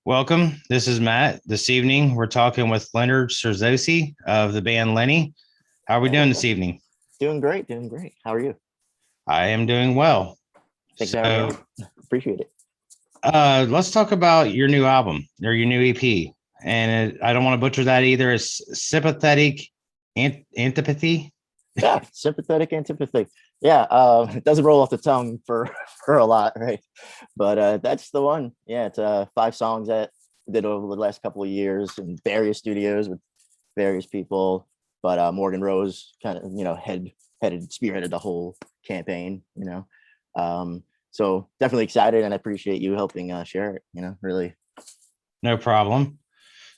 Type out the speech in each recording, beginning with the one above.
Welcome. This is Matt. This evening, we're talking with Leonard Cerzosie of the band Lenne. How are we Hey, doing what's this up? evening? Doing great, doing great. How are you? I am doing well. Thanks for having me So, on. Appreciate it. let's talk about your new album or your new EP. And I don't want to butcher that either. It's sympathetic antipathy. Yeah, sympathetic, antipathetic. Yeah, it doesn't roll off the tongue for for a lot, right? But that's the one. Yeah, it's five songs that I did over the last couple of years in various studios with various people. But Morgan Rose kind of, headed spearheaded the whole campaign. So definitely excited, and I appreciate you helping share it. Really. No problem.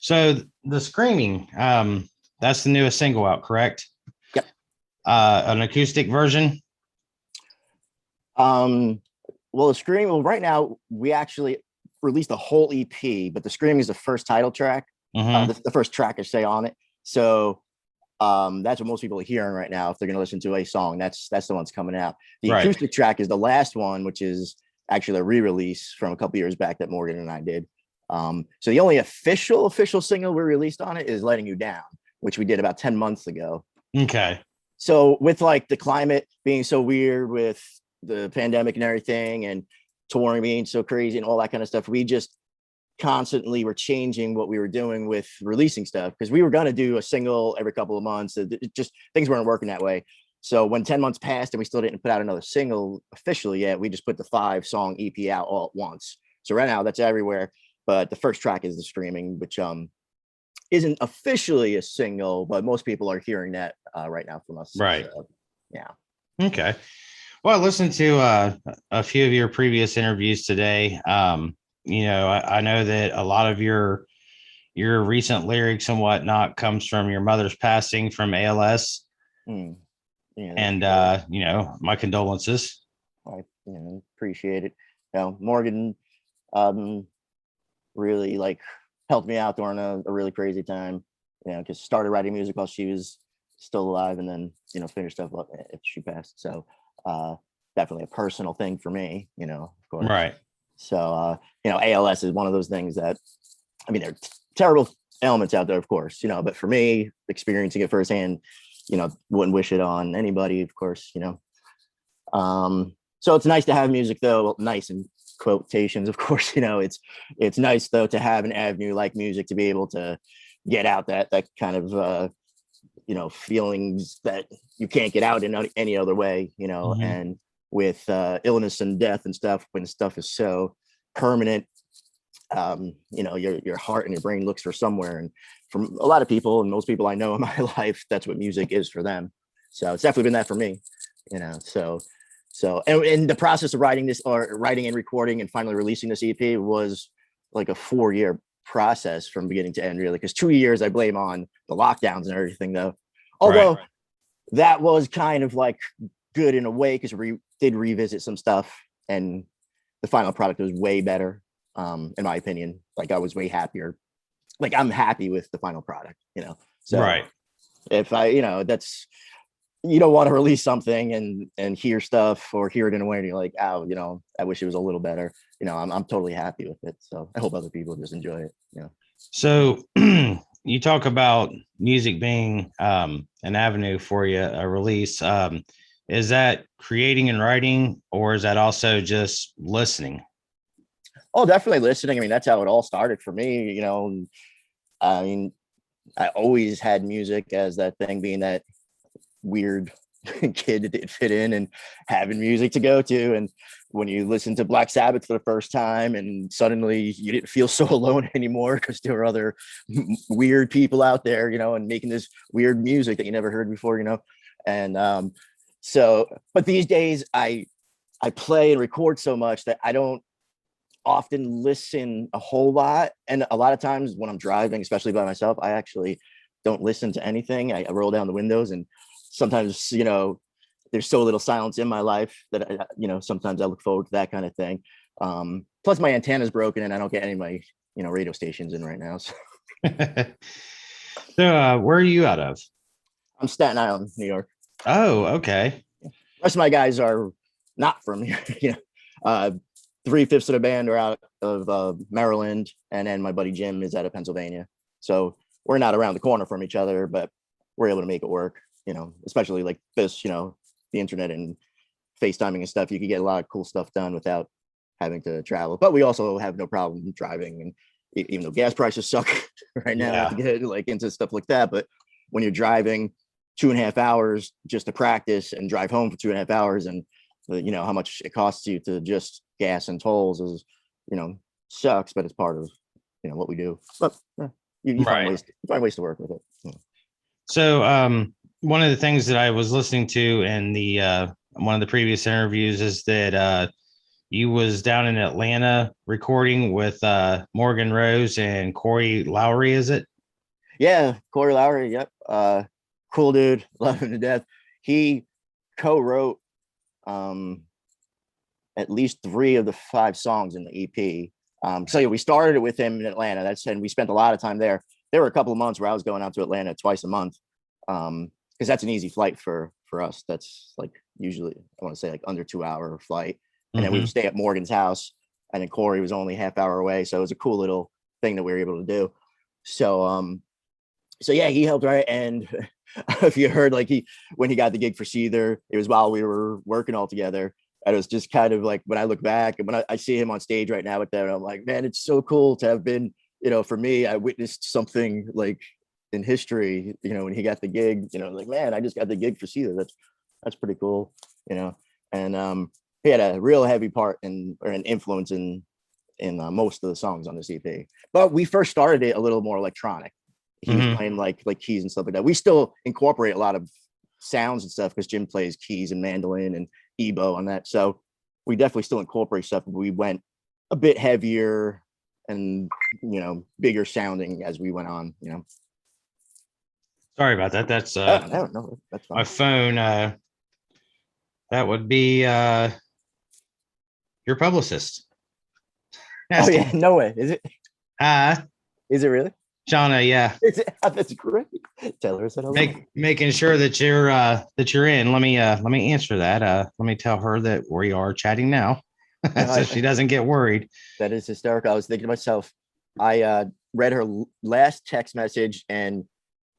So the screaming, that's the newest single out, correct? Yep. An acoustic version. Um, well, the Scream. Well, right now we actually released the whole EP, but the Scream is the first title track, Mm-hmm. the first track I say on it. So that's what most people are hearing right now. If they're going to listen to a song, that's the one's coming out. The Right. acoustic track is the last one, which is actually a re-release from a couple years back that Morgan and I did. So the only official single we released on it is "Letting You Down," which we did about 10 months ago. Okay. So with like the climate being so weird with the pandemic and everything and touring being so crazy and all that kind of stuff, we just constantly were changing what we were doing with releasing stuff because we were going to do a single every couple of months. It just things weren't working that way. So when 10 months passed and we still didn't put out another single officially yet, we just put the 5-song EP out all at once. So right now that's everywhere. But the first track is the Streaming, which isn't officially a single, but most people are hearing that right now from us. Right. So, yeah. Okay. Well, I listened to a few of your previous interviews today. I know that a lot of your recent lyrics and whatnot comes from your mother's passing from ALS, Mm. Yeah. and my condolences. I appreciate it. Morgan um, really like helped me out during a really crazy time. Because started writing music while she was still alive, and then finished up if she passed. So definitely a personal thing for me. Of course. Right. So ALS is one of those things that there are terrible elements out there, of course. But for me, experiencing it firsthand, wouldn't wish it on anybody, of course. So it's nice to have music, though. Well, nice in quotations, of course. It's nice though to have an avenue like music to be able to get out that kind of feelings that you can't get out in any other way. Mhm. And with illness and death and stuff, when stuff is so permanent, your heart and your brain looks for somewhere. And from a lot of people and most people I know in my life, that's what music is for them. So it's definitely been that for me. And the process of writing this, or writing and recording and finally releasing this EP, was like a 4-year process from beginning to end, really. Because 2 years I blame on the lockdowns and everything, though. Although Right. that was kind of like good in a way, because we did revisit some stuff, and the final product was way better, in my opinion. Like, I was way happier. Like, I'm happy with the final product. So Right. if that's, you don't want to release something and hear stuff or hear it in a way and you're like, oh, I wish it was a little better. I'm totally happy with it. So I hope other people just enjoy it. So you talk about music being an avenue for you, a release. Is that creating and writing, or is that also just listening? Oh, definitely listening. That's how it all started for me. I mean, I always had music as that thing, being that weird kid that didn't fit in and having music to go to. And when you listen to Black Sabbath for the first time and suddenly you didn't feel so alone anymore because there were other weird people out there, and making this weird music that you never heard before. And but these days I play and record so much that I don't often listen a whole lot. And a lot of times when I'm driving, especially by myself, I actually don't listen to anything. I roll down the windows, and sometimes, there's so little silence in my life that sometimes I look forward to that kind of thing. Plus my antenna's broken and I don't get any of my, radio stations in right now. So So where are you out of? I'm Staten Island, New York. Oh, okay. Rest of my guys are not from here. The 3/5 of the band are out of Maryland, and then my buddy Jim is out of Pennsylvania. So we're not around the corner from each other, but we're able to make it work. Especially like this. The internet and FaceTiming and stuff. You can get a lot of cool stuff done without having to travel. But we also have no problem driving, and even though gas prices suck right now, not to get like into stuff like that. But when you're driving 2.5 hours just to practice and drive home for 2.5 hours, and how much it costs you to just gas and tolls is, sucks, but it's part of, what we do. But you find ways to work with it. So one of the things that I was listening to in the one of the previous interviews is that you was down in Atlanta recording with Morgan Rose and Corey Lowry, is it? Yeah, Corey Lowry. Yep. Cool dude. Love him to death. He co-wrote at least 3 of the 5 songs in the EP. So yeah, we started it with him in Atlanta. And we spent a lot of time there. There were a couple of months where I was going out to Atlanta twice a month. Because that's an easy flight for us. That's like usually, I want to say, like under 2-hour flight. And then we would stay at Morgan's house, and then Corey was only half hour away. So it was a cool little thing that we were able to do. So yeah, he helped write. And if you heard, like when he got the gig for Seether, it was while we were working all together. And it was just kind of like, when I look back and when I see him on stage right now with them, I'm like, man, it's so cool to have been, for me, I witnessed something like in history, when he got the gig, like, man, I just got the gig for Seether. That's pretty cool, and he had a real heavy part or an influence in most of the songs on this EP. But we first started it a little more electronic. He was playing like keys and stuff like that. We still incorporate a lot of sounds and stuff because Jim plays keys and mandolin and ebow on that. So we definitely still incorporate stuff. But we went a bit heavier and bigger sounding as we went on. Sorry about that. That's no, that's fine. My phone. That would be your publicist. Oh yeah, no way. Is it? Is it really? Shauna, yeah. That's great. Tell her hello. Making sure that you're in. Let me answer that. Let me tell her that we are chatting now, so she doesn't get worried. That is hysterical. I was thinking to myself, I read her last text message and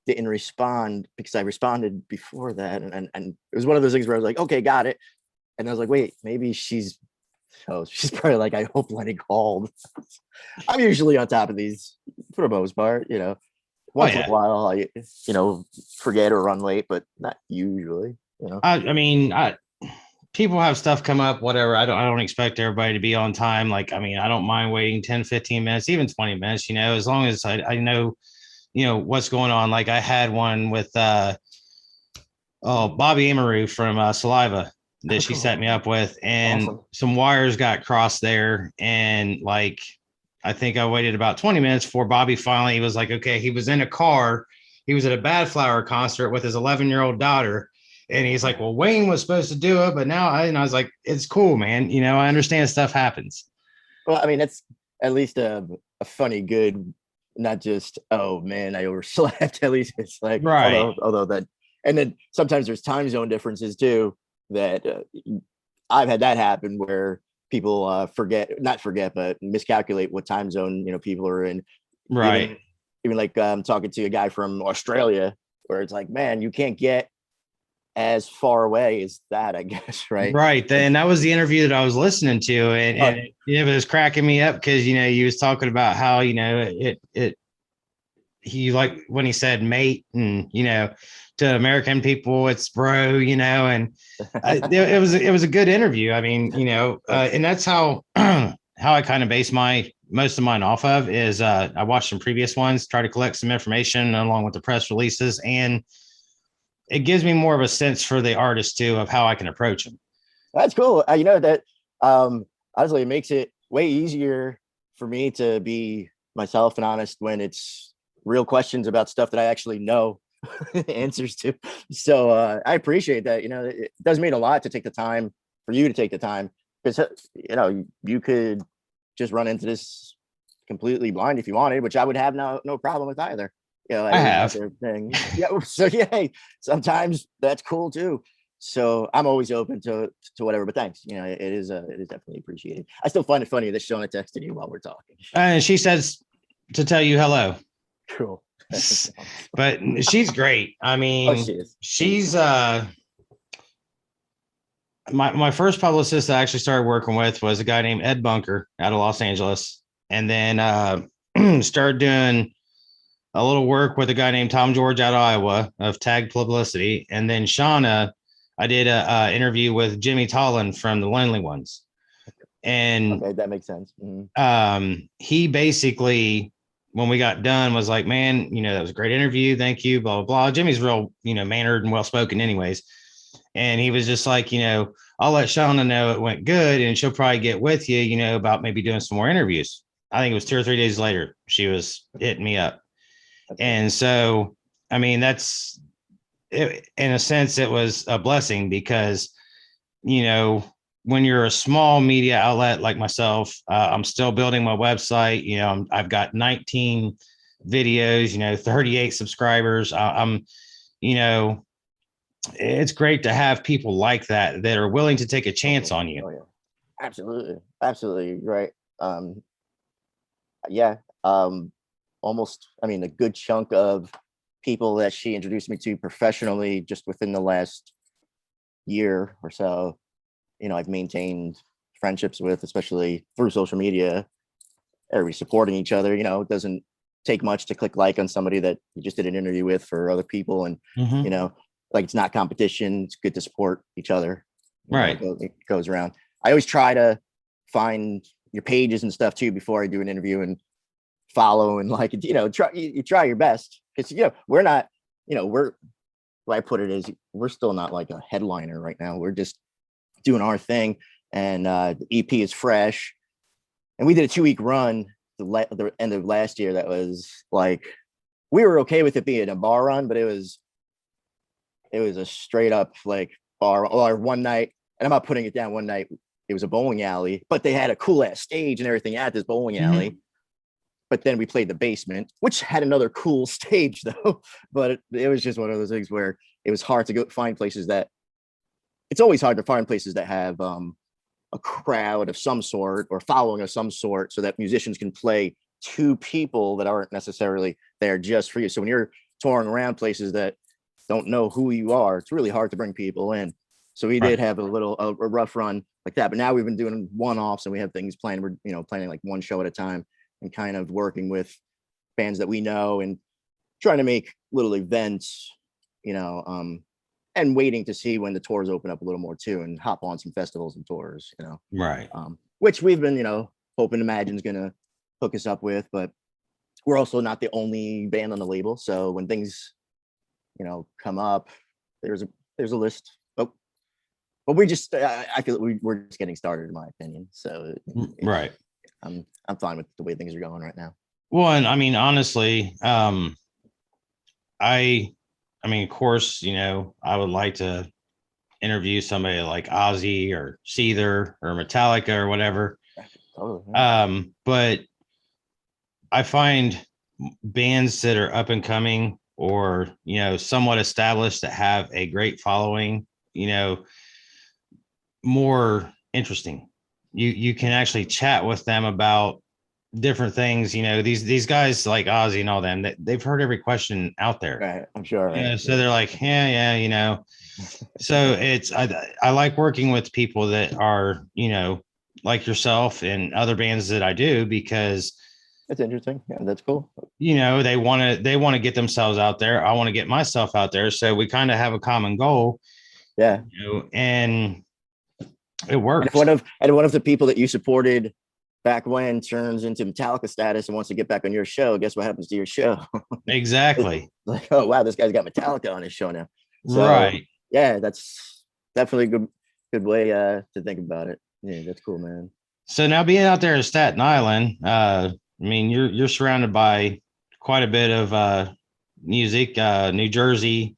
didn't respond because I responded before that, and it was one of those things where I was like, okay, got it, and I was like, wait, maybe she's probably like, I hope Lenny called. I'm usually on top of these for the most part, once in a while I forget or run late, but not usually. I mean, people have stuff come up, whatever. I don't expect everybody to be on time. Like, I mean, I don't mind waiting 10, 15 minutes, even 20 minutes, as long as I know what's going on. Like, I had one with Bobby Amaru from Saliva that she set me up with, and some wires got crossed there, and like I think I waited about 20 minutes before Bobby finally was like, okay. He was in a car, he was at a Bad Flower concert with his 11-year-old daughter, and he's like, well, Wayne was supposed to do it, but now I was like, it's cool, man, I understand stuff happens. Well, I mean, that's at least a funny good, not just, oh man, I overslept. At least it's like, right. Although that, and then sometimes there's time zone differences too, that I've had that happen where people not forget, but miscalculate what time zone, people are in. Right. Even like talking to a guy from Australia where it's like, man, you can't get as far away as that, I guess. Right. And that was the interview that I was listening to, and it was cracking me up because he was talking about how he, like, when he said mate, and to American people it's bro, and it was a good interview. I mean, and that's how I kind of base most of mine off of is I watched some previous ones, try to collect some information along with the press releases, and it gives me more of a sense for the artist too of how I can approach them. That's cool. That honestly, it makes it way easier for me to be myself and honest when it's real questions about stuff that I actually know answers to. So I appreciate that. It does mean a lot to take the time for you to take the time, because you could just run into this completely blind if you wanted, which I would have no problem with either. I have. Yeah. So yeah, sometimes that's cool too. So I'm always open to whatever, but thanks. You know, it is definitely appreciated. I still find it funny that Shona texted you while we're talking. And she says to tell you hello. Cool. But she's great. I mean, she is. she's my first publicist I actually started working with was a guy named Ed Bunker out of Los Angeles. And then started doing a little work with a guy named Tom George out of Iowa of Tag Publicity. And then Shauna, I did a interview with Jimmy Tollin from the Lonely Ones. And okay, that makes sense. Mm-hmm. He basically, when we got done, was like, man, you know, that was a great interview. Thank you, blah, blah, blah. Jimmy's real, you know, mannered and well-spoken anyways. And he was just like, you know, I'll let Shauna know it went good and she'll probably get with you, you know, about maybe doing some more interviews. I think it was 2 or 3 days later, she was hitting me up. And so, I mean, that's it, in a sense, it was a blessing because, you know, when you're a small media outlet like myself, I'm still building my website. You know, I've got 19 videos, you know, 38 subscribers. I'm, you know, it's great to have people like that that are willing to take a chance on you. Oh, yeah. Absolutely right. Yeah. Almost, I mean, a good chunk of people that she introduced me to professionally just within the last year or so, you know, I've maintained friendships with, especially through social media. Everybody supporting each other. You know, it doesn't take much to click like on somebody that you just did an interview with for other people. And, you know, like, it's not competition. It's good to support each other. Right. It goes around. I always try to find your pages and stuff too before I do an interview and follow and like, you know, you try your best. Because, you know, we're not, you know, the way I put it is we're still not like a headliner right now. We're just doing our thing. And the EP is fresh. And we did a 2-week run the end of last year that was like, we were okay with it being a bar run, but it was a straight up like bar or one night. And I'm not putting it down. One night it was a bowling alley, but they had a cool ass stage and everything at this bowling alley. But then we played the basement, which had another cool stage though. But it was just one of those things where it was hard to go find places that, it's always hard to find places that have a crowd of some sort or following of some sort so that musicians can play to people that aren't necessarily there just for you. So when you're touring around places that don't know who you are, it's really hard to bring people in. So we did have a rough run like that. But now we've been doing one-offs and we have things planned. We're, you know, planning like one show at a time and kind of working with bands that we know and trying to make little events, you know, and waiting to see when the tours open up a little more too and hop on some festivals and tours, you know. Right. Which we've been, you know, hoping Imagine's gonna hook us up with, but we're also not the only band on the label. So when things, you know, come up, there's a list. But we just, I feel we're just getting started, in my opinion. So right. I'm fine with the way things are going right now. Well, and I mean, honestly, I mean, of course, you know, I would like to interview somebody like Ozzy or Seether or Metallica or whatever. Totally, yeah. But I find bands that are up and coming or, you know, somewhat established that have a great following, you know, more interesting. You can actually chat with them about different things. You know, these guys like Ozzy and all them, they've heard every question out there. Right, I'm sure. Right? Yeah, so they're like, yeah, you know. So it's I like working with people that are, you know, like yourself and other bands that I do because that's interesting. Yeah, that's cool. You know, they want to get themselves out there. I want to get myself out there. So we kind of have a common goal. Yeah. You know, and it works. And one of the people that you supported back when turns into Metallica status and wants to get back on your show, guess what happens to your show? Exactly. Like, oh wow, this guy's got Metallica on his show now. So, right. Yeah, that's definitely a good way to think about it. Yeah, that's cool, man. So now being out there in Staten Island, I mean, you're surrounded by quite a bit of music, New Jersey,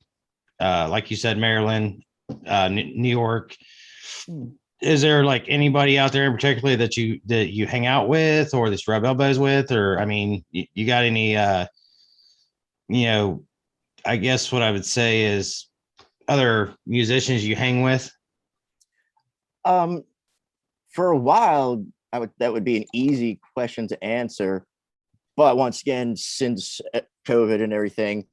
like you said, Maryland, New York. Is there like anybody out there in particular that you hang out with or this rub elbows with? Or, I mean, you got any, you know, I guess what I would say is other musicians you hang with? Um, for a while, that would be an easy question to answer. But once again, since COVID and everything,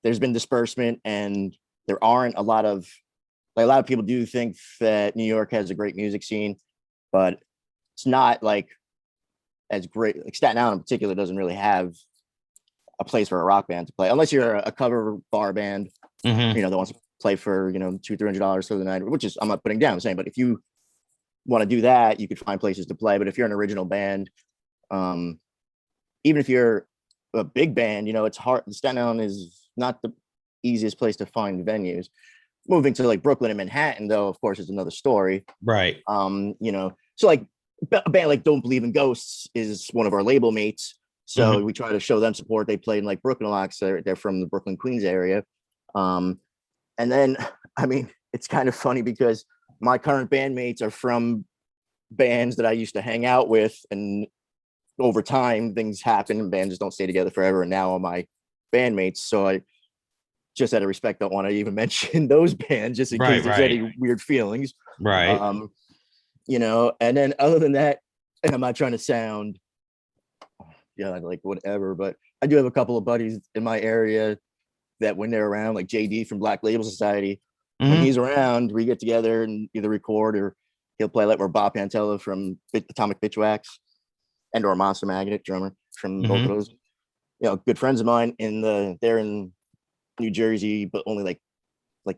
there's been disbursement, and there aren't a lot of people do think that New York has a great music scene, but it's not like as great. Like Staten Island in particular doesn't really have a place for a rock band to play, unless you're a cover bar band, Mm-hmm. that wants to play for $200-300 for the night, which is, I'm not putting down the same, but if you want to do that, you could find places to play. But if you're an original band, um, even if you're a big band, it's hard. Staten Island is not the easiest place to find venues. Moving to like Brooklyn and Manhattan, though, of course, is another story. Right. So like a band like Don't Believe in Ghosts is one of our label mates. So Mm-hmm. we try to show them support. They played in like Brooklyn a lot, so they're from the Brooklyn, Queens area. Um, and then, I mean, it's kind of funny because my current bandmates are from bands that I used to hang out with, and over time things happen and bands just don't stay together forever. And now all my bandmates, so I just out of respect don't want to even mention those bands just in case Right. there's Right. any weird feelings. Right. Um, and then other than that, and I'm not trying to sound like whatever, but I do have a couple of buddies in my area that when they're around, like JD from Black Label Society, when Mm-hmm. he's around, we get together and either record, or he'll play like, or Bob Pantella from Atomic Bitchwax, and or Monster Magnet drummer from both of Mm-hmm. those. Good friends of mine they're in New Jersey, but only like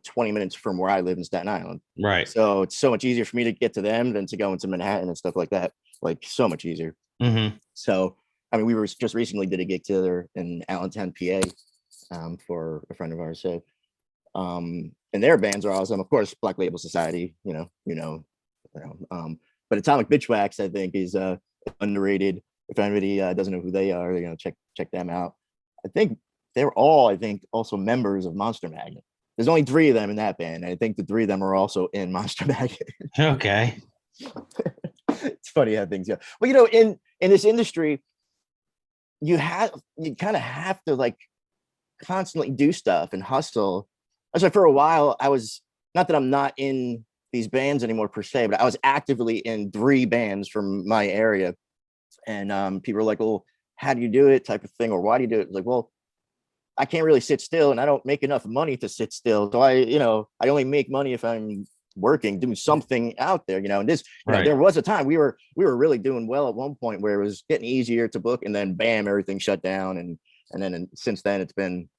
20 minutes from where I live in Staten Island. Right. So it's so much easier for me to get to them than to go into Manhattan and stuff like that. Like so much easier. Mm-hmm. So, I mean, we were just recently did a gig together in Allentown, PA, for a friend of ours. So, and their bands are awesome. Of course, Black Label Society, but Atomic Bitchwax, I think, is underrated. If anybody doesn't know who they are, check them out. I think they're all, also members of Monster Magnet. There's only 3 of them in that band, and I think the 3 of them are also in Monster Magnet. Okay. It's funny how things go. Well, in this industry, you kind of have to like constantly do stuff and hustle. So for a while, I was, not that I'm not in these bands anymore per se, but I was actively in 3 bands from my area, and people are like, "Well, how do you do it?" type of thing, or "Why do you do it?" Like, well, I can't really sit still, and I don't make enough money to sit still. So I only make money if I'm working, doing something out there, and this, Right. there was a time we were really doing well at one point where it was getting easier to book, and then bam, everything shut down. And since then it's been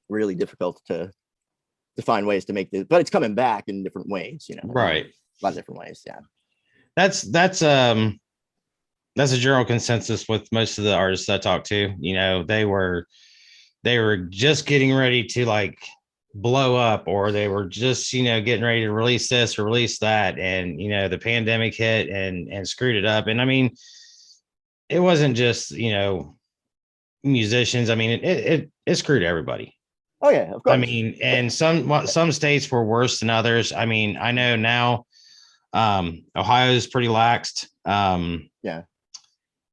really difficult to find ways to make this, but it's coming back in different ways, Right. a lot of different ways. Yeah. That's a general consensus with most of the artists I talk to. They were just getting ready to like blow up, or they were just getting ready to release this or release that, and the pandemic hit and screwed it up. And I mean, it wasn't just musicians. I mean, it screwed everybody. Oh yeah, of course. I mean, and some states were worse than others. I mean, I know now Ohio is pretty laxed. Yeah.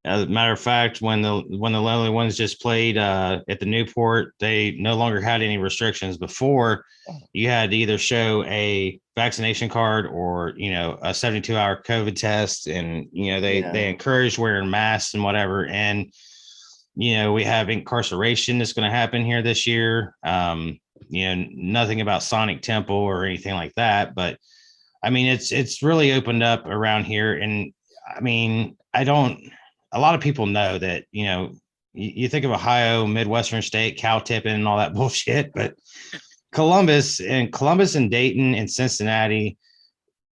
As a matter of fact, when the Lonely Ones just played at the Newport, they no longer had any restrictions. Before, you had to either show a vaccination card or a 72-hour COVID test, and they encouraged wearing masks and whatever. And we have incarceration that's going to happen here this year. Nothing about Sonic Temple or anything like that, but I mean, it's really opened up around here. And I mean, a lot of people know that, you think of Ohio, Midwestern state, cow tipping and all that bullshit, but Columbus and Dayton and Cincinnati,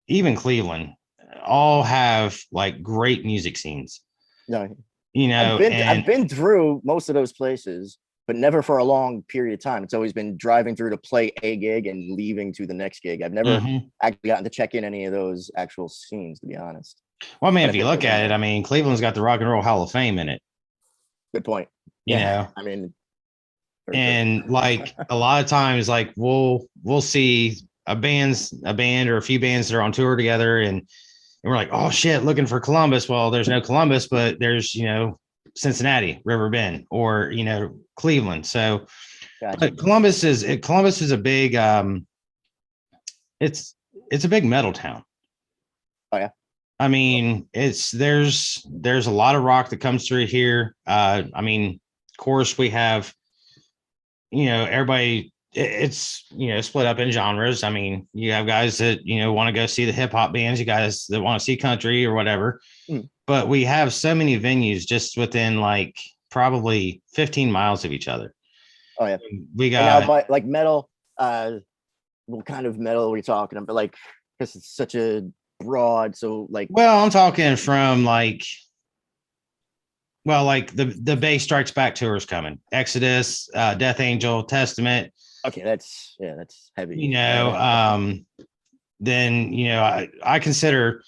even Cleveland, all have like great music scenes. No, And I've been through most of those places, but never for a long period of time. It's always been driving through to play a gig and leaving to the next gig. I've never actually gotten to check in any of those actual scenes, to be honest. Well, I mean, if you look at it, I mean, Cleveland's got the Rock and Roll Hall of Fame in it. Good point. I mean, and like a lot of times, like we'll see a band or a few bands that are on tour together, and we're like, oh shit, looking for Columbus. Well, there's no Columbus, but there's Cincinnati, River Bend, or Cleveland. So, but Columbus is a big it's a big metal town. Oh yeah. I mean, there's a lot of rock that comes through here. I mean, of course, we have, everybody. It's split up in genres. I mean, you have guys that want to go see the hip hop bands, you guys that want to see country or whatever. Mm. But we have so many venues just within like probably 15 miles of each other. Oh yeah. We And now, got but like metal, what kind of metal are we talking about? Like, because it's such a broad, so like, well, I'm talking from like, well, like the Bay Strikes Back tour is coming. Exodus, Death Angel, Testament. okay, that's heavy. Then I consider,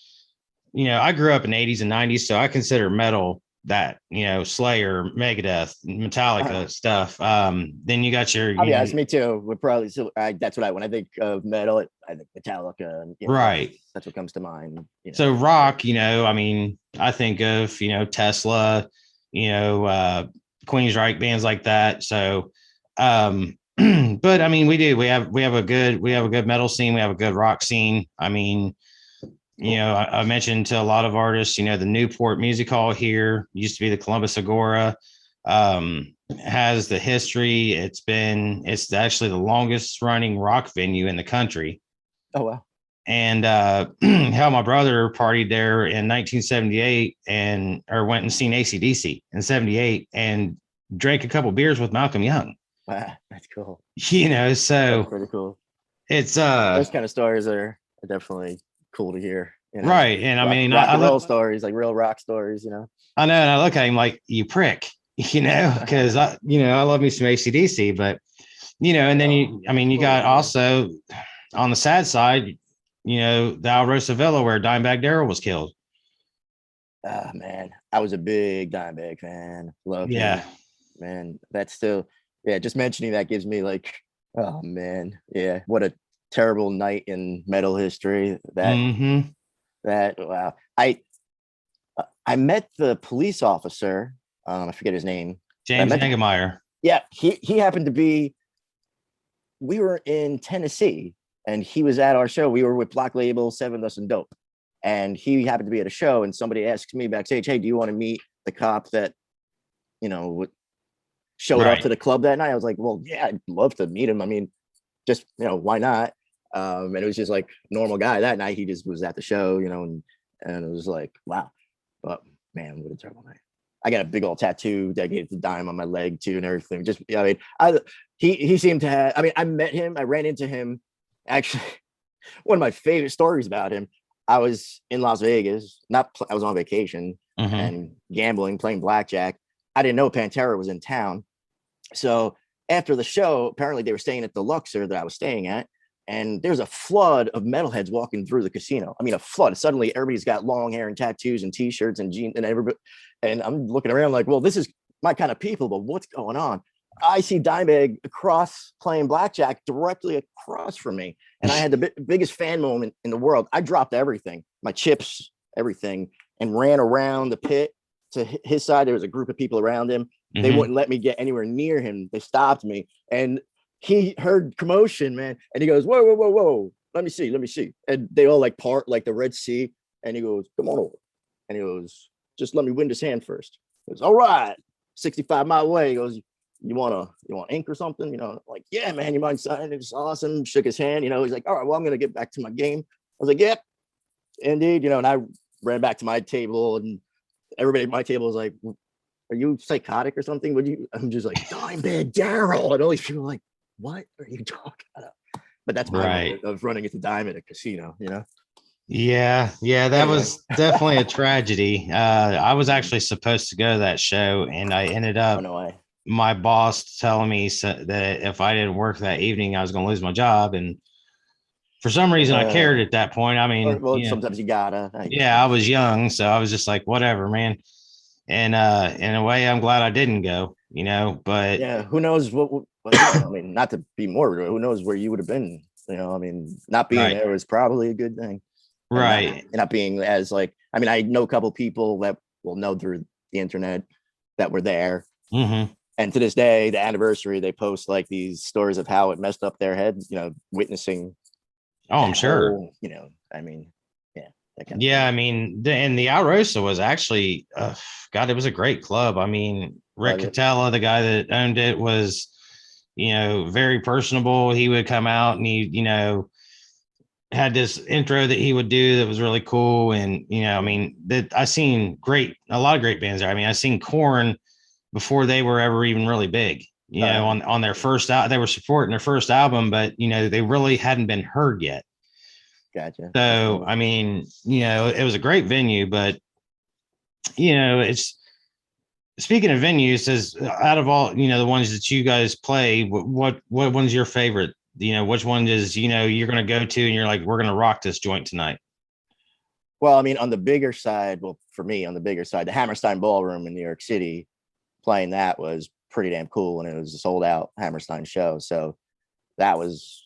I grew up in the 80s and 90s, so I consider metal that, Slayer, Megadeth, Metallica stuff. Then you got your, I'll be honest, me too. We're probably so. That's what when I think of metal, I think Metallica, and right. That's what comes to mind. So rock, I mean, I think of, Tesla, Queensryche, bands like that. So, but I mean, we have a good metal scene. We have a good rock scene. I mean, I mentioned to a lot of artists, the Newport Music Hall here used to be the Columbus Agora, has the history. It's actually the longest running rock venue in the country. Oh wow. And hell, my brother partied there in 1978 or went and seen AC/DC in 78 and drank a couple beers with Malcolm Young. Wow, that's cool. So that's pretty cool. It's those kind of stories are definitely cool to hear. Right. And I mean, rock and roll stories, like real rock stories, I know. And I look at him like, you prick, because I love me some AC/DC, but and then you got also on the sad side, the Irosa Villa where Dimebag Darrell was killed. Ah, man, I was a big Dimebag fan. Love him. Man, that's still, just mentioning that gives me like, oh man, yeah, what a terrible night in metal history. That wow. I met the police officer. I forget his name. James Angemeyer. Yeah, he happened to be. We were in Tennessee, and he was at our show. We were with Black Label, Seven Thus and Dope, and he happened to be at a show. And somebody asked me backstage, "Hey, do you want to meet the cop that, showed up to the club that night?" I was like, "Well, yeah, I'd love to meet him. I mean, just why not?" And it was just like normal guy that night. He just was at the show, and it was like, wow. But man, what a terrible night. I got a big old tattoo dedicated to Dime on my leg too, and everything. Just, he seemed to have. I mean, I met him. I ran into him. Actually, one of my favorite stories about him. I was in Las Vegas. I was on vacation and gambling, playing blackjack. I didn't know Pantera was in town. So after the show, apparently they were staying at the Luxor that I was staying at. And there's a flood of metalheads walking through the casino. I mean, a flood. Suddenly, everybody's got long hair and tattoos and T-shirts and jeans and everybody. And I'm looking around like, well, this is my kind of people, but what's going on? I see Dimebag across playing blackjack directly across from me. And I had the biggest fan moment in the world. I dropped everything, my chips, everything, and ran around the pit to his side. There was a group of people around him. They wouldn't let me get anywhere near him. They stopped me. And he heard commotion, man. And he goes, whoa, whoa, whoa, whoa. Let me see. And they all like part like the Red Sea. And he goes, come on over. And he goes, just let me win this hand first. He goes, all right. 65-mile away. He goes, you want ink or something? Like, yeah, man, you mind signing? It's awesome. Shook his hand. He's like, all right, well, I'm going to get back to my game. I was like, yep, indeed. And I ran back to my table, and everybody at my table was like, are you psychotic or something? I'm just like, Dimebag Darrell. And all these people are like, what are you talking about? But that's my right of running into Dime at a casino, Yeah, that was definitely a tragedy. I was actually supposed to go to that show, and I ended up my boss telling me that if I didn't work that evening, I was going to lose my job. And for some reason, I cared at that point. I mean, sometimes you gotta. I was young, so I was just like, whatever, man. And in a way, I'm glad I didn't go. But yeah, who knows what I mean, not to be morbid, who knows where you would have been? I mean, not being there was probably a good thing. Right. And not being as like, I mean, I know a couple people that will know through the internet that were there. And to this day, the anniversary, they post like these stories of how it messed up their heads, witnessing Oh, I'm that sure. whole, I mean, yeah, that kind of Yeah, I thing. mean, and the Irosa was actually, God, it was a great club. I mean, Rick Was it? Catella, the guy that owned it, was, very personable. He would come out and had this intro that he would do that was really cool. And, I mean, that I seen a lot of great bands there. I mean, I seen Korn before they were ever even really big, on their first out, they were supporting their first album, but, they really hadn't been heard yet. Gotcha. That's So, cool. I mean, it was a great venue, but it's speaking of venues, as out of all, the ones that you guys play, what one's your favorite? Which one is, you're going to go to and you're like, we're going to rock this joint tonight? Well, I mean, on the bigger side, well, for me, on the bigger side, the Hammerstein Ballroom in New York City, playing that was pretty damn cool, and it was a sold out Hammerstein show. So that was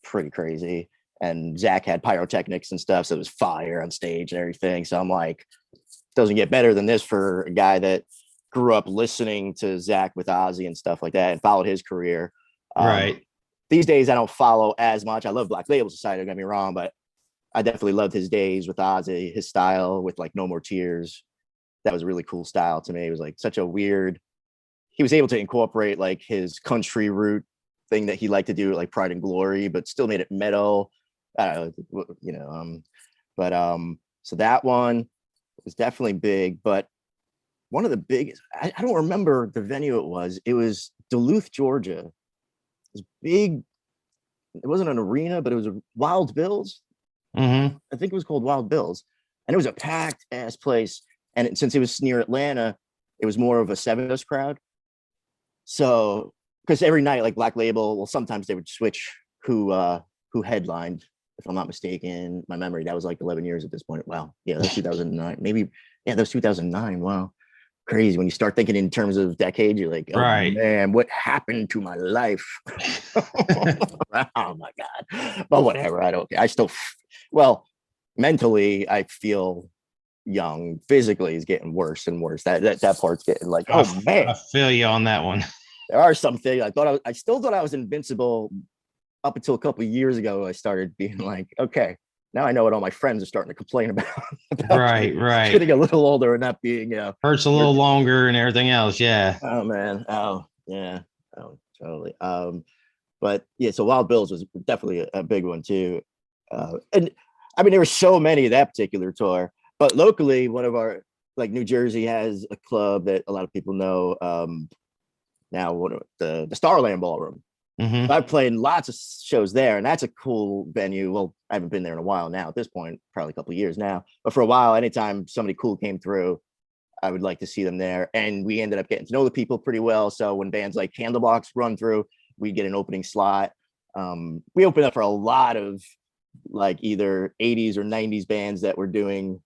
pretty crazy. And Zach had pyrotechnics and stuff, so it was fire on stage and everything. So I'm like, doesn't get better than this for a guy that grew up listening to Zach with Ozzy and stuff like that and followed his career. Um, Right. these days, I don't follow as much. I love Black Label Society, don't get me wrong, but I definitely loved his days with Ozzy, his style with like No More Tears. That was a really cool style to me. It was like such a weird, he was able to incorporate like his country root thing that he liked to do, like Pride and Glory, but still made it metal. I don't know, so that one was definitely big. But one of the biggest, I don't remember the venue it was. It was Duluth, Georgia. It was big. It wasn't an arena, but it was a Wild Bills. Mm-hmm. I think it was called Wild Bills, and it was a packed ass place. And since it was near Atlanta, it was more of a 7 crowd. So, because every night, like Black Label, well, sometimes they would switch who headlined. If I'm not mistaken, my memory, that was like 11 years at this point. Wow, yeah, that was 2009, maybe. Yeah, that was 2009. Wow, crazy. When you start thinking in terms of decade, you're like, oh Right. man, what happened to my life? Oh my god. But whatever, I don't. I still, well, mentally, I feel young. Physically is getting worse and worse. That part's getting like, I, oh f- I man, feel you on that one. there are some things I still thought I was invincible up until a couple of years ago. I started being like, okay, now I know what all my friends are starting to complain about about Right. Right. getting a little older and not being, Hurts a little longer and everything else. Yeah. oh man, oh yeah, oh totally. But yeah, so Wild Bills was definitely a big one too. And I mean, there were so many of that particular tour, but locally, one of our, like New Jersey has a club that a lot of people know. Now, the Starland Ballroom. Mm-hmm. I've played lots of shows there, and that's a cool venue. Well, I haven't been there in a while now. At this point, probably a couple of years now. But for a while, anytime somebody cool came through, I would like to see them there. And we ended up getting to know the people pretty well. So when bands like Candlebox run through, we get an opening slot. We opened up for a lot of like either 80s or 90s bands that were doing,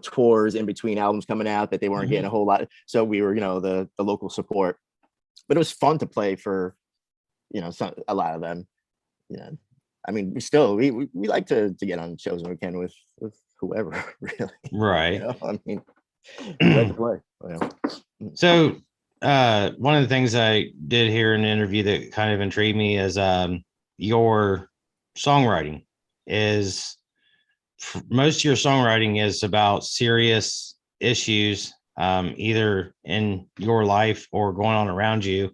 tours in between albums coming out that they weren't getting a whole lot. So we were, the local support. But it was fun to play for, a lot of them. I mean, we like to get on shows when we can with whoever, really. Right. I mean, we like to play. So, one of the things I did hear in an interview that kind of intrigued me is your songwriting is most of your songwriting is about serious issues, either in your life or going on around you.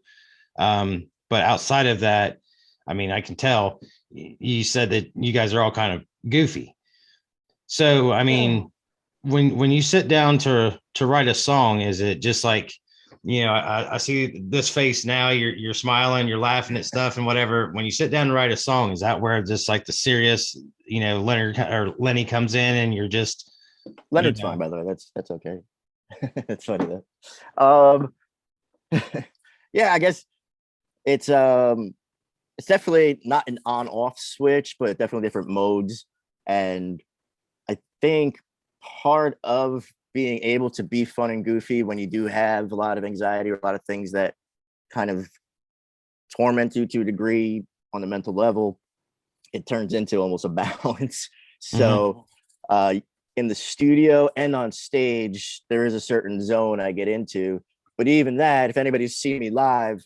But outside of that, I mean, I can tell you said that you guys are all kind of goofy. So, I mean, when you sit down to write a song, is it just like, I see this face now, you're smiling, you're laughing at stuff and whatever. When you sit down to write a song, is that where just like the serious, Leonard or Lenny comes in and you're just, Leonard's fine, by the way. That's okay. It's funny though. Yeah, I guess it's it's definitely not an on-off switch, but definitely different modes. And I think part of being able to be fun and goofy when you do have a lot of anxiety or a lot of things that kind of torment you to a degree on the mental level, it turns into almost a balance. Mhm. So in the studio and on stage, there is a certain zone I get into. But even that, if anybody's seen me live,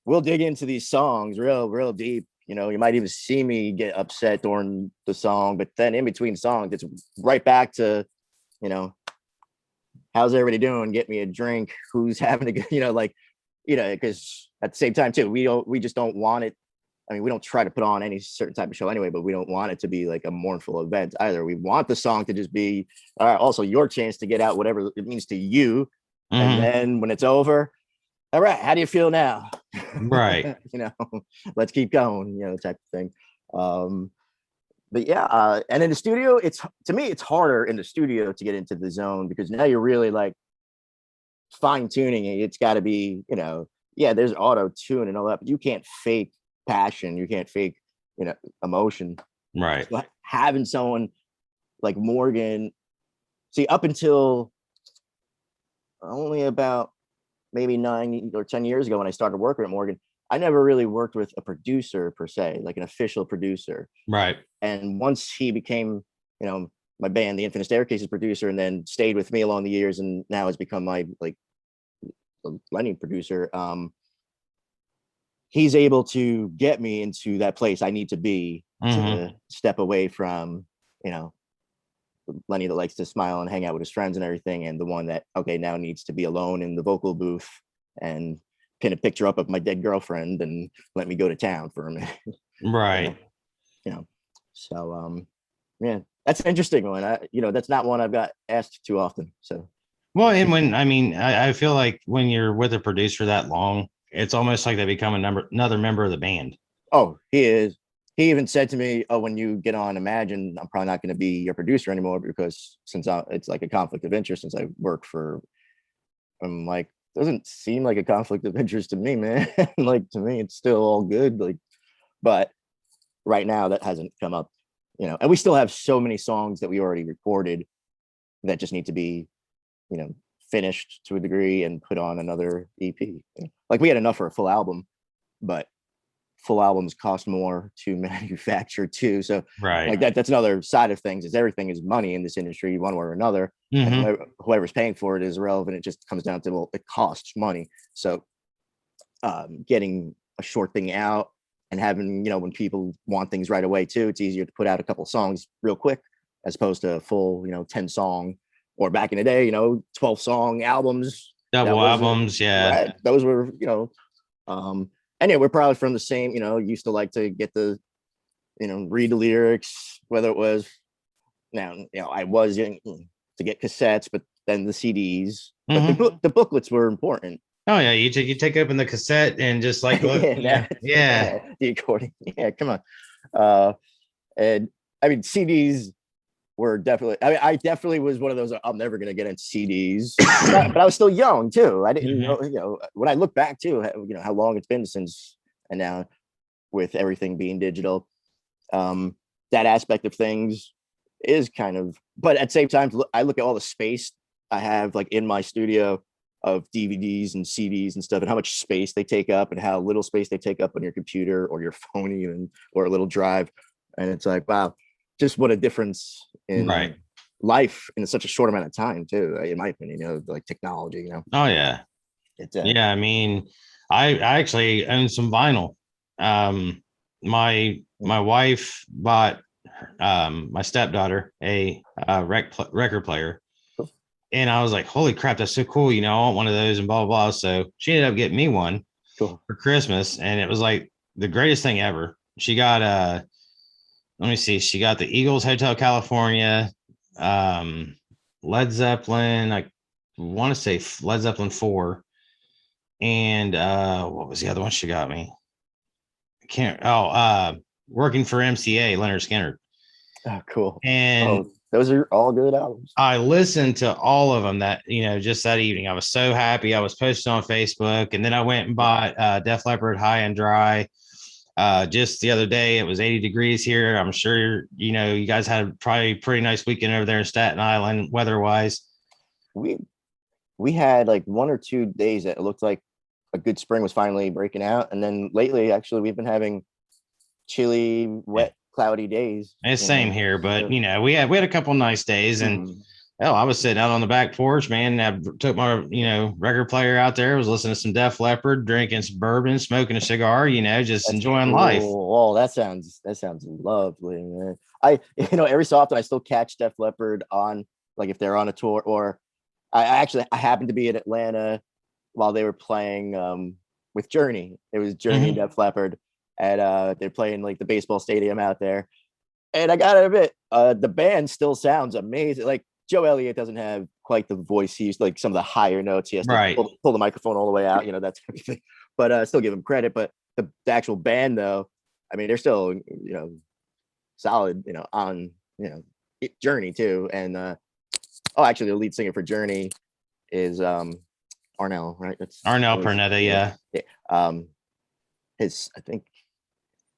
we'll dig into these songs real deep You know, you might even see me get upset during the song, but then in between songs, it's right back to, you know, how's everybody doing? Get me a drink. Who's having a good, you know, like, you know, because at the same time too, we just don't want it. I mean, we don't try to put on any certain type of show anyway, but we don't want it to be like a mournful event either. We want the song to just be also your chance to get out whatever it means to you. And then when it's over, all right, how do you feel now? Right. You know, let's keep going, you know, type of thing. But yeah, and in the studio, to me, it's harder in the studio to get into the zone because now you're really like fine tuning it. It's got to be, you know, yeah, there's auto tune and all that, but you can't fake passion. You can't fake, you know, emotion. Right. So having someone like Morgan, see, up until only about maybe 9 or 10 years ago when I started working at Morgan, I never really worked with a producer per se, like an official producer. Right. And once he became, you know, my band, the Infinite Staircases producer, and then stayed with me along the years, and now has become my like Lenne producer. He's able to get me into that place I need to be to step away from, you know, Lenne that likes to smile and hang out with his friends and everything, and the one that okay now needs to be alone in the vocal booth and pin a picture up of my dead girlfriend and let me go to town for a minute. Right. You know, so yeah, that's an interesting one. That's not one I've got asked too often. So well, and when I feel like when you're with a producer that long, it's almost like they become another member of the band. Oh, he is. He even said to me, "Oh, when you get on Imagine, I'm probably not going to be your producer anymore because it's like a conflict of interest since I work for." I'm like, doesn't seem like a conflict of interest to me, man. Like to me, it's still all good. Like, but right now that hasn't come up, you know. And we still have so many songs that we already recorded that just need to be, you know, finished to a degree and put on another EP. Like we had enough for a full album, but full albums cost more to manufacture too. So right, like that's another side of things is everything is money in this industry, one way or another. And whoever's paying for it is irrelevant. It just comes down to, well, it costs money. So getting a short thing out and having, you know, when people want things right away too, it's easier to put out a couple songs real quick as opposed to a full, you know, 10 song, or back in the day, you know, 12 song albums, double albums. Yeah. Right. Those were, you know, and yeah, we're probably from the same, you know, used to like to get the, you know, read the lyrics, whether it was now, you know, I was to get cassettes, but then the CDs, but the booklets were important. Oh yeah, you take open the cassette and just like look, yeah, the accordion, yeah, come on. And I mean, CDs were definitely. I mean, I definitely was one of those. I'm never gonna get into CDs, but I was still young too. I didn't know, you know. When I look back too, you know how long it's been since, and now with everything being digital, that aspect of things is kind of. But at the same time, I look at all the space I have, like in my studio, of DVDs and CDs and stuff, and how much space they take up, and how little space they take up on your computer or your phone, even, or a little drive. And it's like, wow, just what a difference in life in such a short amount of time, too. In my opinion, you know, like technology, you know. Oh yeah, yeah. I mean, I actually own some vinyl. My wife bought my stepdaughter a record player. And I was like, holy crap, that's so cool. You know, I want one of those and blah, blah, blah. So she ended up getting me one for Christmas. And it was like the greatest thing ever. She got, let me see, she got the Eagles Hotel California, Led Zeppelin. I want to say Led Zeppelin 4. And what was the other one she got me? I can't, Working for MCA, Leonard Skinner. Oh, cool. And those are all good albums. I listened to all of them that, you know, just that evening. I was so happy. I was posting on Facebook, and then I went and bought Def Leppard High and Dry. Just the other day, it was 80 degrees here. I'm sure, you know, you guys had probably a pretty nice weekend over there in Staten Island, weather-wise. We had like 1 or 2 days that it looked like a good spring was finally breaking out. And then lately, actually, we've been having chilly, wet, cloudy days. It's same here, but you know, we had a couple nice days, and Hell, I was sitting out on the back porch, man. And I took my, record player out there, was listening to some Def Leppard, drinking some bourbon, smoking a cigar, just That's enjoying life. cool. Oh, that sounds lovely, man. Every so often I still catch Def Leppard on, like, if they're on a tour, or I happened to be in Atlanta while they were playing with Journey. It was Journey and Mhm. Def Leppard, and they're playing like the baseball stadium out there. And I gotta admit, the band still sounds amazing. Like, Joe Elliott doesn't have quite the voice he used, like some of the higher notes. He has to Right. pull the microphone all the way out, that type of thing. But still give him credit. But the actual band, though, I mean, they're still, solid, on, Journey too. And actually, the lead singer for Journey is Arnell, right? That's Arnell always, Pernetta, yeah. yeah. Yeah. I think,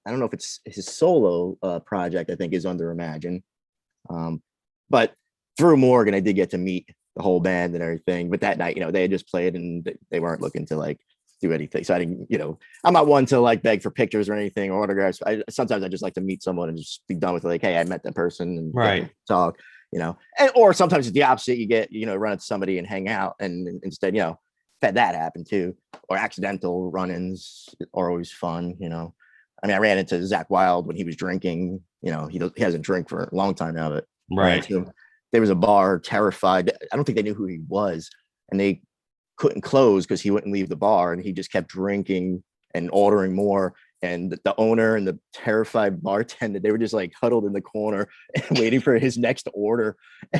I don't know if it's his solo project, I think, is under Imagine. But through Morgan, I did get to meet the whole band and everything. But that night, they had just played and they weren't looking to like do anything. So I didn't, I'm not one to like beg for pictures or anything or autographs. Sometimes I just like to meet someone and just be done with it. Like, hey, I met that person and Right. talk, or sometimes it's the opposite. You get, run into somebody and hang out, and instead, had that happen too. Or accidental run-ins are always fun, I mean, I ran into Zach Wild when he was drinking. He hasn't drank for a long time now, but Right. there was a bar, Terrified. I don't think they knew who he was, and they couldn't close because he wouldn't leave the bar, and he just kept drinking and ordering more. And the owner and the Terrified bartender, they were just like huddled in the corner and waiting for his next order.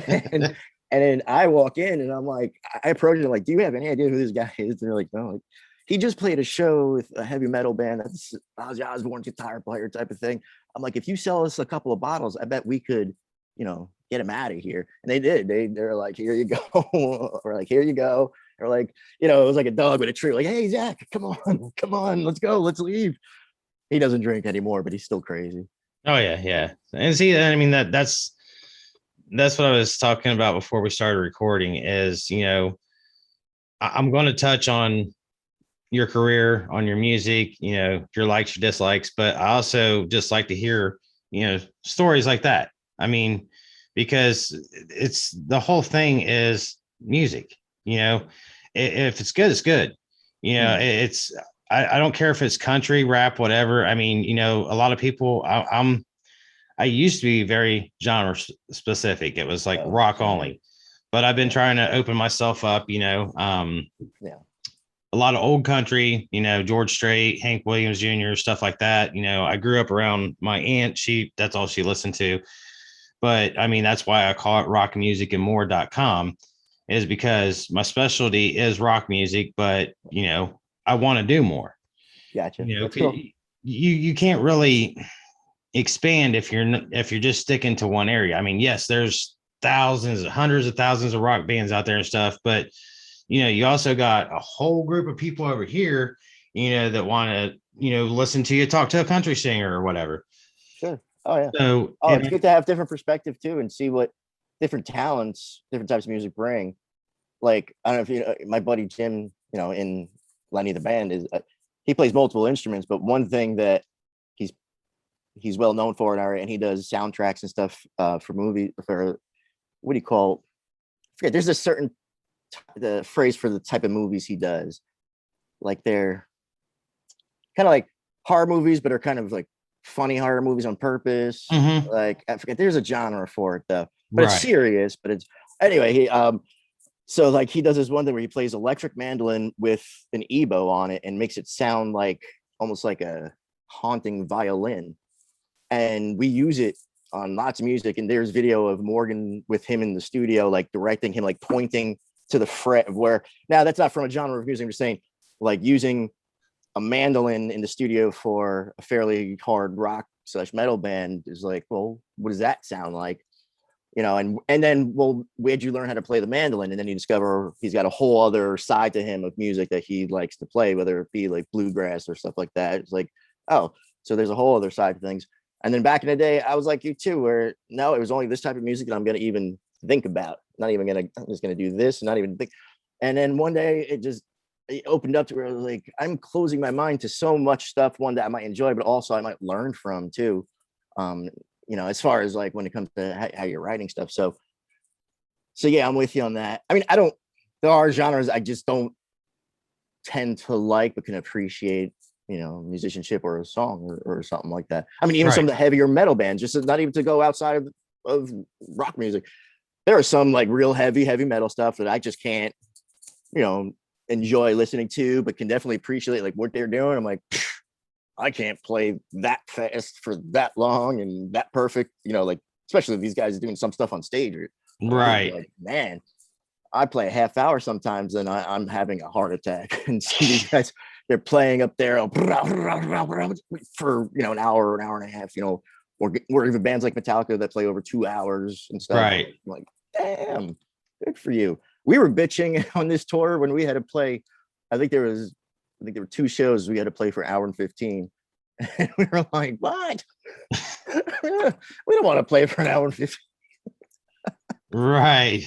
And then I walk in and I'm like, I approach it like, do you have any idea who this guy is? And they're like, no. Like, he just played a show with a heavy metal band that's Ozzy Osbourne's guitar player type of thing. I'm like, if you sell us a couple of bottles, I bet we could, get him out of here. And they did. They're like, here you go. Or like, here you go. Or like, it was like a dog with a treat. Like, hey, Zach, come on, let's go, let's leave. He doesn't drink anymore, but he's still crazy. Oh yeah, yeah. And see, I mean that's what I was talking about before we started recording. Is I'm going to touch on your career, on your music, your likes, your dislikes, but I also just like to hear, stories like that. I mean, because it's the whole thing is music, if it's good, it's good. It's, I don't care if it's country, rap, whatever. I mean, a lot of people, I used to be very genre specific. It was like rock only, but I've been trying to open myself up, Yeah. a lot of old country, George Strait, Hank Williams Jr., stuff like that. I grew up around my aunt. That's all she listened to. But I mean, that's why I call it rockmusicandmore.com, is because my specialty is rock music, but I want to do more. Gotcha. That's cool. cool. You can't really expand if you're just sticking to one area. I mean, yes, there's thousands, hundreds of thousands of rock bands out there and stuff, but you also got a whole group of people over here, that want to, listen to you talk to a country singer or whatever. Sure. Oh yeah. So, It's good to have different perspective too, and see what different talents, different types of music bring. Like, I don't know if you know my buddy Jim, in Lenny the band, is he plays multiple instruments, but one thing that he's he's well known for, and he does soundtracks and stuff for movies, for what do you call? I forget. There's a certain the phrase for the type of movies he does. Like, they're kind of like horror movies, but are kind of like funny horror movies on purpose. Like, I forget. There's a genre for it though, but it's serious. But it's anyway. So like, he does this one thing where he plays electric mandolin with an ebow on it and makes it sound like almost like a haunting violin. And we use it on lots of music. And there's video of Morgan with him in the studio, like directing him, like pointing to the fret of where. Now that's not from a genre of music. I'm just saying, like, using a mandolin in the studio for a fairly hard rock / metal band is like, well, what does that sound like? And then, well, where'd you learn how to play the mandolin? And then you discover he's got a whole other side to him of music that he likes to play, whether it be like bluegrass or stuff like that. It's like, oh, so there's a whole other side to things. And then back in the day, I was like you too, where no, it was only this type of music that I'm going to even think about. I'm just going to do this and not even think. And then one day it opened up to where I was like, I'm closing my mind to so much stuff, one that I might enjoy, but also I might learn from too. As far as like when it comes to how you're writing stuff. So So yeah, I'm with you on that. I mean, there are genres I just don't tend to like, but can appreciate, musicianship or a song or something like that. I mean, even some of the heavier metal bands, just not even to go outside of rock music. There are some like real heavy metal stuff that I just can't, enjoy listening to, but can definitely appreciate like what they're doing. I'm like, I can't play that fast for that long and that perfect, like especially if these guys are doing some stuff on stage. Right. Like, man, I play a half hour sometimes and I'm having a heart attack. And see these guys, they're playing up there for an hour and a half, or even bands like Metallica that play over 2 hours and stuff. Right. I'm like, damn, good for you. We were bitching on this tour when we had to play. I think there were 2 shows we had to play for an hour and 15. And we were like, what? We don't want to play for an hour and 15. Right.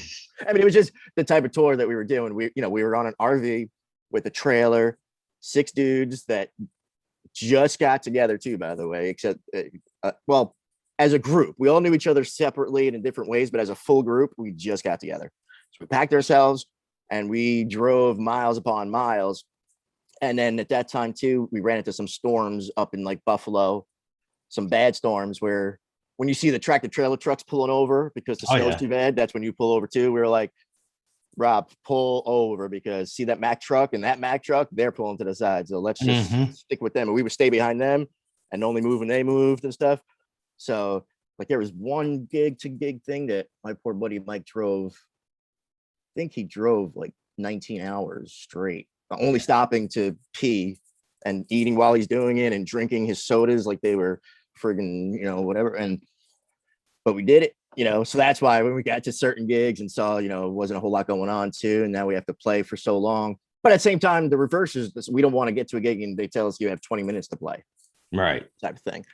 I mean, it was just the type of tour that we were doing. We were on an RV with a trailer, 6 dudes that just got together too, by the way, except, well, as a group, we all knew each other separately and in different ways, but as a full group, we just got together. So we packed ourselves and we drove miles upon miles. And then at that time too, we ran into some storms up in like Buffalo, some bad storms where when you see the tractor trailer trucks pulling over because the snow's too bad, that's when you pull over too. We were like, Rob, pull over, because see that Mack truck and that Mack truck, they're pulling to the side. So let's just stick with them. And we would stay behind them and only move when they moved and stuff. So like there was one gig to gig thing that my poor buddy Mike drove. I think he drove like 19 hours straight, only stopping to pee and eating while he's doing it and drinking his sodas like they were friggin', whatever. But we did it, so that's why when we got to certain gigs and saw, wasn't a whole lot going on too. And now we have to play for so long. But at the same time, the reverse is this, we don't want to get to a gig and they tell us you have 20 minutes to play. Right. Type of thing.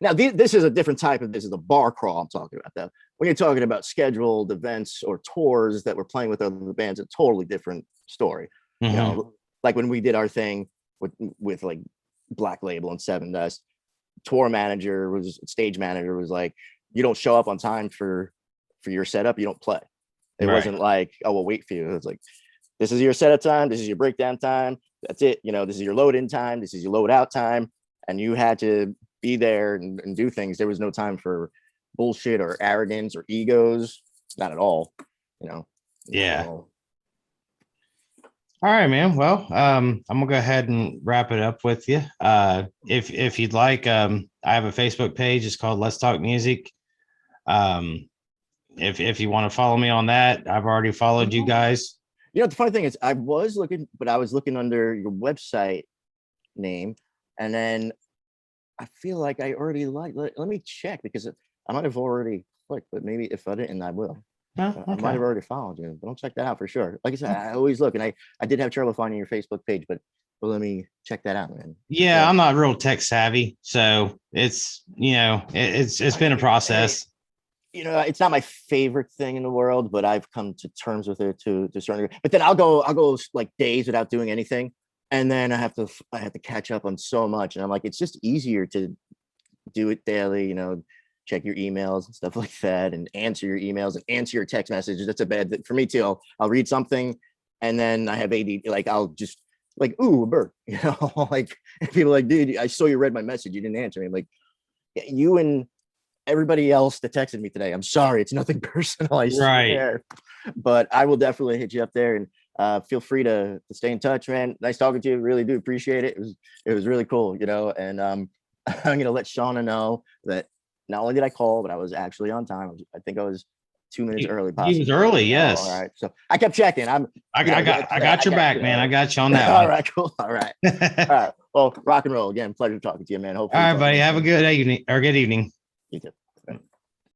Now this is a different type of, this is the bar crawl I'm talking about though. When you're talking about scheduled events or tours that we're playing with other bands, a totally different story. Like when we did our thing with like Black Label and Seven Dust, stage manager was like, you don't show up on time for your setup, you don't play. It wasn't like, oh, we'll wait for you. It was like, this is your setup time, this is your breakdown time, that's it. This is your load in time, this is your load out time. And you had to be there and do things. There was no time for bullshit or arrogance or egos. Not at all, Yeah. All right, man. Well, I'm gonna go ahead and wrap it up with you. If you'd like, I have a Facebook page. It's called Let's Talk Music. If you want to follow me on that, I've already followed you guys. The funny thing is I was looking under your website name, and then I feel like I already let me check, because I might have already clicked, but maybe if I didn't, I will. I might have already followed you, but I'll check that out for sure. Like I said, I always look, and I did have trouble finding your Facebook page, but let me check that out, man. Yeah, I'm not real tech savvy, so it's it's been a process. It's not my favorite thing in the world, but I've come to terms with it to a certain degree. But then I'll go like days without doing anything, and then I have to catch up on so much, and I'm like, it's just easier to do it daily, check your emails and stuff like that, and answer your emails and answer your text messages. That's a bad thing for me too. I'll read something and then I have ADD, like I'll just like, ooh, a bird, like people like, dude, I saw you read my message, you didn't answer me. I'm like, you and everybody else that texted me today, I'm sorry, it's nothing personal, I swear. But I will definitely hit you up there, and feel free to stay in touch, man. Nice talking to you, really do appreciate it. It was really cool, and I'm gonna let Shauna know that not only did I call, but I was actually on time. I think I was 2 minutes early. Possibly. He was early, yes. All right, so I kept checking. I got your back, man. I got you on that. All right, cool. All right, all right. Well, rock and roll again. Pleasure talking to you, man. Hopefully. All right, buddy. Have a good evening or good evening. You too.